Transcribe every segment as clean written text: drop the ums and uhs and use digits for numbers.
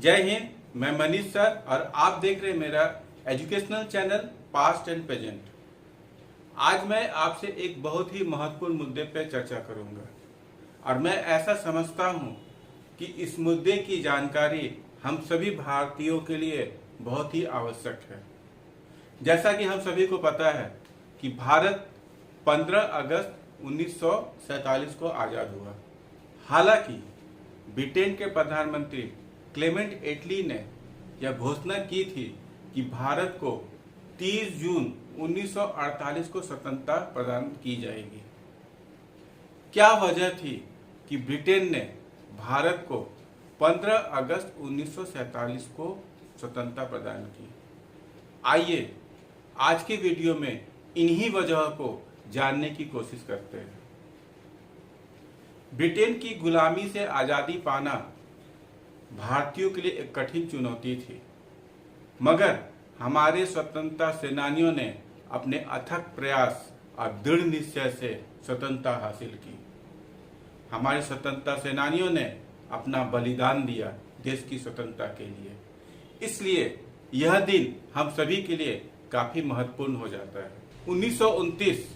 जय हिंद। मैं मनीष सर और आप देख रहे हैं मेरा educational channel past and present. आज मैं आपसे एक बहुत ही महत्वपूर्ण मुद्दे पर चर्चा करूंगा और मैं ऐसा समझता हूं कि इस मुद्दे की जानकारी हम सभी भारतीयों के लिए बहुत ही आवश्यक है। जैसा कि हम सभी को पता है कि भारत 15 अगस्त 1947 को आज़ाद हुआ। हालांकि ब्रिटेन के प्रधानमंत्री क्लेमेंट एटली ने यह घोषणा की थी कि भारत को 30 जून 1948 को स्वतंत्रता प्रदान की जाएगी। क्या वजह थी कि ब्रिटेन ने भारत को 15 अगस्त 1947 को स्वतंत्रता प्रदान की? आइए आज के वीडियो में इन्हीं वजह को जानने की कोशिश करते हैं। ब्रिटेन की गुलामी से आज़ादी पाना भारतीयों के लिए एक कठिन चुनौती थी, मगर हमारे स्वतंत्रता सेनानियों ने अपने अथक प्रयास और दृढ़ निश्चय से स्वतंत्रता हासिल की। हमारे स्वतंत्रता सेनानियों ने अपना बलिदान दिया देश की स्वतंत्रता के लिए। इसलिए यह दिन हम सभी के लिए काफी महत्वपूर्ण हो जाता है। 1929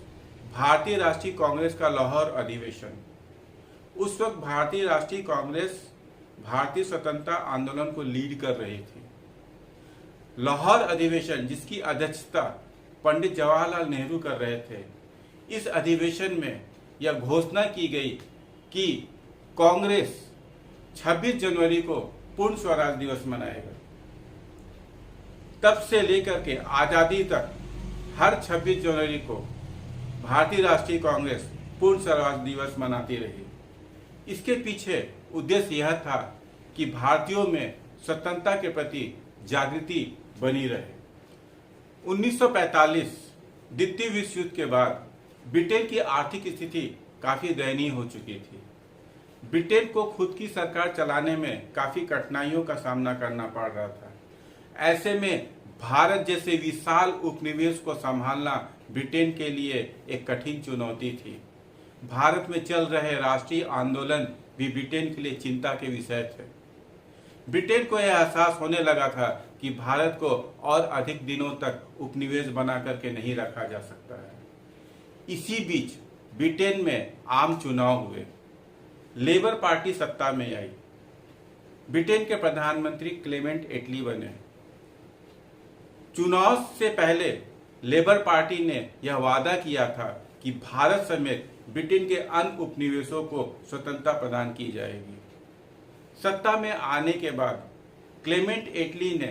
भारतीय राष्ट्रीय कांग्रेस का लाहौर अधिवेशन। उस वक्त भारतीय राष्ट्रीय कांग्रेस भारतीय स्वतंत्रता आंदोलन को लीड कर रही थी। लाहौर अधिवेशन जिसकी अध्यक्षता पंडित जवाहरलाल नेहरू कर रहे थे, इस अधिवेशन में यह घोषणा की गई कि कांग्रेस 26 जनवरी को पूर्ण स्वराज दिवस मनाएगा। तब से लेकर के आजादी तक हर 26 जनवरी को भारतीय राष्ट्रीय कांग्रेस पूर्ण स्वराज दिवस मनाती रही। इसके पीछे उद्देश्य यह था कि भारतीयों में स्वतंत्रता के प्रति जागृति बनी रहे। 1945 द्वितीय विश्व युद्ध के बाद ब्रिटेन की आर्थिक स्थिति काफी दयनीय हो चुकी थी। ब्रिटेन को खुद की सरकार चलाने में काफी कठिनाइयों का सामना करना पड़ रहा था। ऐसे में भारत जैसे विशाल उपनिवेश को संभालना ब्रिटेन के लिए एक कठिन चुनौती थी। भारत में चल रहे राष्ट्रीय आंदोलन भी ब्रिटेन के लिए चिंता के विषय थे। ब्रिटेन को यह एहसास होने लगा था कि भारत को और अधिक दिनों तक उपनिवेश बना करके नहीं रखा जा सकता है। इसी बीच ब्रिटेन में आम चुनाव हुए। लेबर पार्टी सत्ता में आई। ब्रिटेन के प्रधानमंत्री क्लेमेंट एटली बने। चुनाव से पहले लेबर पार्टी ने यह वादा किया था कि भारत समेत ब्रिटेन के अन्य उपनिवेशों को स्वतंत्रता प्रदान की जाएगी। सत्ता में आने के बाद क्लेमेंट एटली ने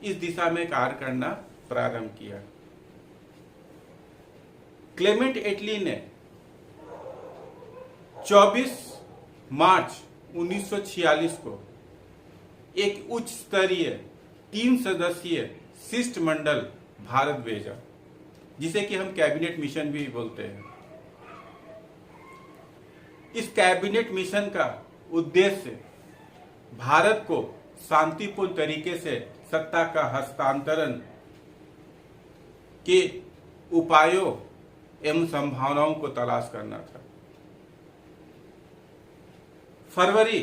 इस दिशा में कार्य करना प्रारंभ किया। क्लेमेंट एटली ने 24 मार्च 1946 को एक उच्च स्तरीय 3 सदस्यीय शिष्टमंडल भारत भेजा, जिसे कि हम कैबिनेट मिशन भी बोलते हैं। इस कैबिनेट मिशन का उद्देश्य भारत को शांतिपूर्ण तरीके से सत्ता का हस्तांतरण के उपायों एवं संभावनाओं को तलाश करना था। फरवरी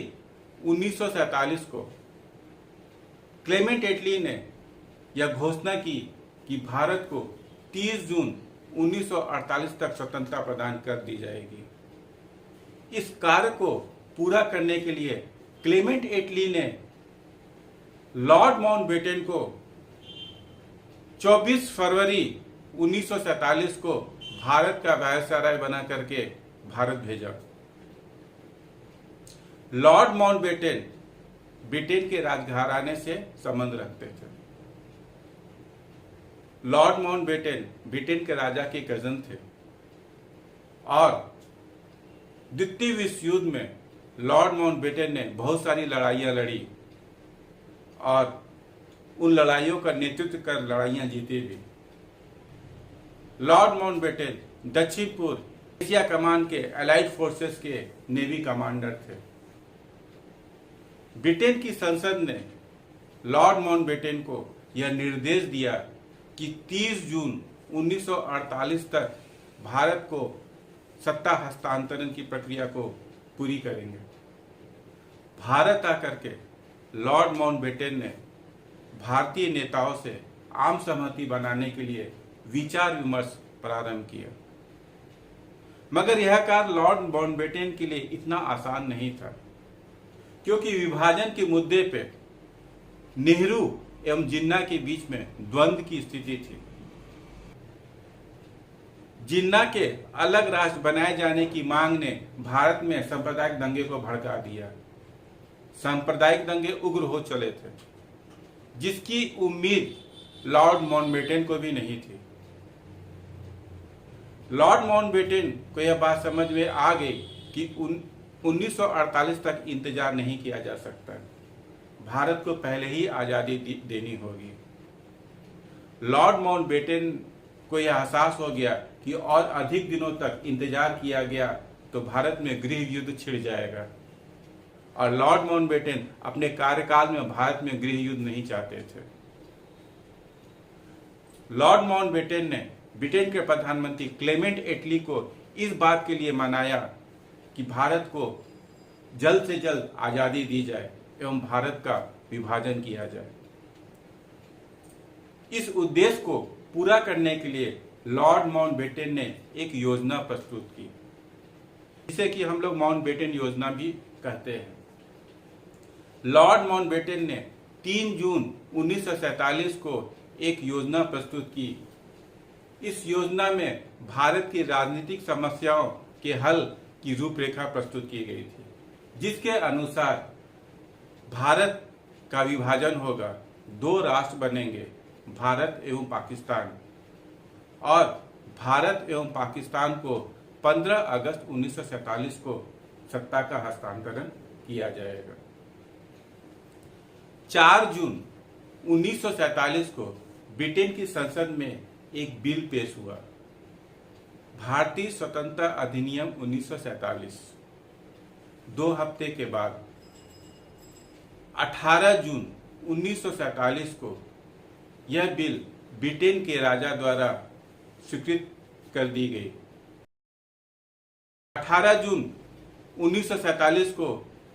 1947 को क्लेमेंट एटली ने यह घोषणा की कि भारत को 30 जून 1948 तक स्वतंत्रता प्रदान कर दी जाएगी। इस कार्य को पूरा करने के लिए क्लेमेंट एटली ने लॉर्ड माउंटबेटन को 24 फरवरी 1947 को भारत का वायसराय बना करके भारत भेजा। लॉर्ड माउंटबेटन ब्रिटेन के राजघराने से संबंध रखते थे। लॉर्ड माउंटबेटन ब्रिटेन के राजा के कजन थे और द्वितीय विश्व युद्ध में लॉर्ड माउंटबेटन ने बहुत सारी लड़ाइयां लड़ी और उन लड़ाइयों का नेतृत्व कर लड़ाइयां जीती भी। लॉर्ड माउंटबेटन दक्षिण पूर्व एशिया कमान के एलाइड फोर्सेस के नेवी कमांडर थे। ब्रिटेन की संसद ने लॉर्ड माउंटबेटन को यह निर्देश दिया कि 30 जून 1948 तक भारत को सत्ता हस्तांतरण की प्रक्रिया को पूरी करेंगे। भारत आकर के लॉर्ड माउंटबेटन ने भारतीय नेताओं से आम सहमति बनाने के लिए विचार विमर्श प्रारंभ किया। मगर यह कार्य लॉर्ड माउंटबेटन के लिए इतना आसान नहीं था, क्योंकि विभाजन के मुद्दे पे नेहरू एवं जिन्ना के बीच में द्वंद्व की स्थिति थी। जिन्ना के अलग राष्ट्र बनाए जाने की मांग ने भारत में सांप्रदायिक दंगे को भड़का दिया। सांप्रदायिक दंगे उग्र हो चले थे, जिसकी उम्मीद लॉर्ड माउंटबेटन को भी नहीं थी। लॉर्ड माउंटबेटन को यह बात समझ में आ गई कि 1948 तक इंतजार नहीं किया जा सकता, भारत को पहले ही आजादी देनी होगी। लॉर्ड माउंटबेटन को यह एहसास हो गया कि और अधिक दिनों तक इंतजार किया गया तो भारत में गृह युद्ध छिड़ जाएगा, और लॉर्ड माउंटबेटन अपने कार्यकाल में भारत में गृह युद्ध नहीं चाहते थे। लॉर्ड माउंटबेटन ने ब्रिटेन के प्रधानमंत्री क्लेमेंट एटली को इस बात के लिए मनाया कि भारत को जल्द से जल्द आजादी दी जाए एवं भारत का विभाजन किया जाए। इस उद्देश्य को पूरा करने के लिए लॉर्ड माउंटबेटन ने एक योजना प्रस्तुत की, जिसे कि हम लोग माउंटबेटन योजना भी कहते हैं। लॉर्ड माउंटबेटन ने 3 जून 1947 को एक योजना प्रस्तुत की। इस योजना में भारत की राजनीतिक समस्याओं के हल की रूपरेखा प्रस्तुत की गई थी, जिसके अनुसार भारत का विभाजन होगा, 2 राष्ट्र बनेंगे, भारत एवं पाकिस्तान, और भारत एवं पाकिस्तान को 15 अगस्त 1947 को सत्ता का हस्तांतरण किया जाएगा। 4 जून 1947 को ब्रिटेन की संसद में एक बिल पेश हुआ, भारतीय स्वतंत्रता अधिनियम 1947। 2 हफ्ते के बाद 18 जून 1947 को यह बिल ब्रिटेन के राजा द्वारा स्वीकृत कर दी गई। 18 जून 1947 को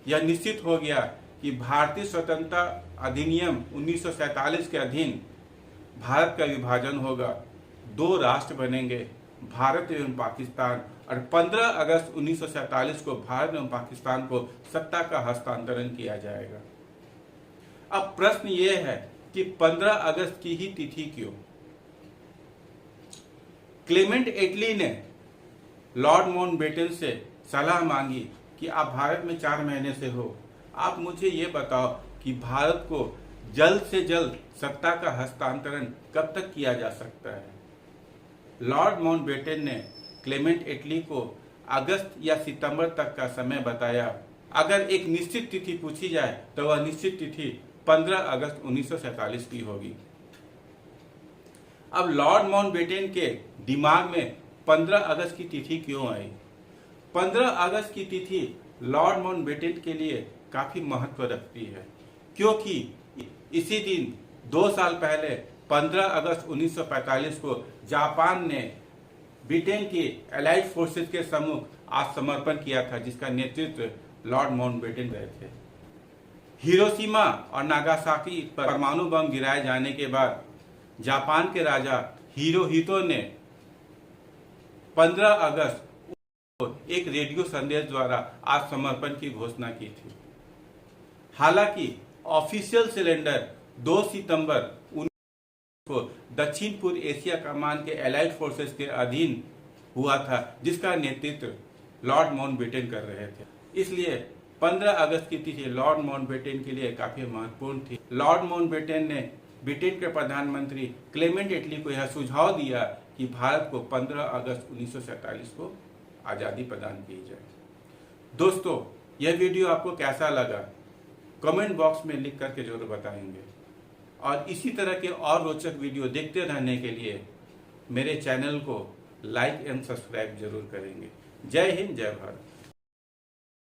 यह निश्चित हो गया कि भारतीय स्वतंत्रता अधिनियम 1947 के अधीन भारत का विभाजन होगा, 2 राष्ट्र बनेंगे, भारत एवं पाकिस्तान, और 15 अगस्त 1947 को भारत एवं पाकिस्तान को सत्ता का हस्तांतरण किया जाएगा। अब प्रश्न ये है कि 15 अगस्त की ही तिथि क्यों? क्लेमेंट एटली ने लॉर्ड माउंटबेटन से सलाह मांगी कि आप भारत में 4 महीने से हो, आप मुझे ये बताओ कि भारत को जल्द से जल्द सत्ता का हस्तांतरण कब तक किया जा सकता है। लॉर्ड माउंटबेटन ने क्लेमेंट एटली को अगस्त या सितंबर तक का समय बताया। अगर एक निश्चित तिथि पूछी जाए तो वह निश्चित तिथि 15 अगस्त 1947 की होगी। अब लॉर्ड माउंटबेटन के दिमाग में 15 अगस्त की तिथि क्यों आई? 15 अगस्त की तिथि लॉर्ड माउंटबेटन के लिए काफी महत्व रखती है, क्योंकि इसी दिन 2 साल पहले 15 अगस्त 1945 को जापान ने ब्रिटेन की एलाइड फोर्सेस के सम्मुख आत्मसमर्पण किया था, जिसका नेतृत्व लॉर्ड माउंटबेटन रहे थे। हिरोशिमा और नागासाकी पर परमाणु बम गिराए जाने के बाद जापान के राजा हिरोहितो ने 15 अगस्त को एक रेडियो संदेश द्वारा आत्मसमर्पण की घोषणा की थी। हालांकि ऑफिशियल सिलेंडर 2 सितंबर 19 को दक्षिण पूर्व एशिया कमान के एलाइड फोर्सेस के अधीन हुआ था, जिसका नेतृत्व लॉर्ड माउंटबेटन कर रहे थे। इसलिए 15 अगस्त की तिथि लॉर्ड माउंटबेटन के लिए काफी महत्वपूर्ण थी। लॉर्ड माउंटबेटन ने ब्रिटेन के प्रधानमंत्री क्लेमेंट एटली को यह सुझाव दिया कि भारत को 15 अगस्त 1947 को आजादी प्रदान की जाए। दोस्तों, यह वीडियो आपको कैसा लगा कमेंट बॉक्स में लिख करके जरूर बताएंगे, और इसी तरह के और रोचक वीडियो देखते रहने के लिए मेरे चैनल को लाइक एंड सब्सक्राइब जरूर करेंगे। जय हिंद, जय भारत।